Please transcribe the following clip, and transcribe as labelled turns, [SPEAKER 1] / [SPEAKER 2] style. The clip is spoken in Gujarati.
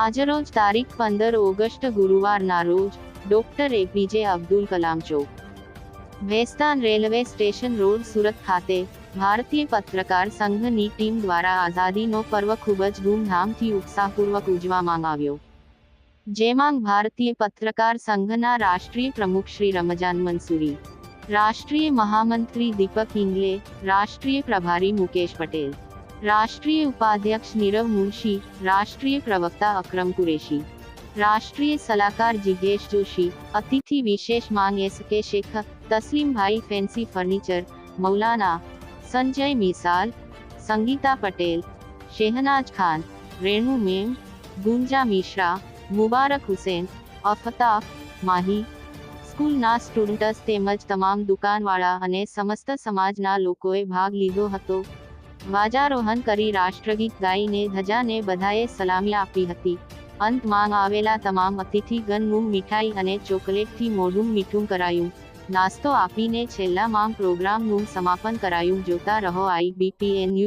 [SPEAKER 1] આજરોજ તારીખ 15 ઓગસ્ટ ગુરુવારના રોજ doctor APJ Abdul Kalam Chowk, Bhestan railway station road, Surat ખાતે ભારતીય પત્રકાર સંઘની ટીમ દ્વારા આઝાદીનો પર્વ ખૂબ જ ધૂમધામથી ઉત્સાહપૂર્વક ઉજવવામાં આવ્યો, જેમાં ભારતીય પત્રકાર સંઘના રાષ્ટ્રીય પ્રમુખ શ્રી રમજાન મંસૂરી, રાષ્ટ્રીય મહામંત્રી દીપક ઇંગલે, રાષ્ટ્રીય પ્રભારી મુકેશ પટેલ, રાષ્ટ્રીય ઉપાધ્યક્ષ નીરવ મુનશી, રાષ્ટ્રીય પ્રવક્તા અકરમ કુરેશી, રાષ્ટ્રીય સલાહકાર જિજ્ઞેશ જોશી, અતિથિ વિશેષ માંગ S K. Shaikh, Taslimbhai fancy furniture, Maulana Sanjay Misal, Sangeeta Patel, Shehnaz Khan, Renu ma'am, Gunja Mishra, Mubarak Hussain, અફતાફ Mahi, સ્કૂલના સ્ટુડન્ટ્સ તેમજ તમામ દુકાનવાળા અને સમસ્ત સમાજના લોકોએ ભાગ લીધો હતો. ધ્વજારોહણ કરી રાષ્ટ્રગીત ગાઈને ધજાને બધાએ સલામી આપી હતી. અંતમાં આવેલા તમામ અતિથિગણનું મીઠાઈ અને ચોકલેટથી મોઢું મીઠું કરાયું. નાસ્તો આપીને છેલ્લામાં પ્રોગ્રામનું સમાપન કરાયું. જોતા રહો IBPN ન્યૂઝ.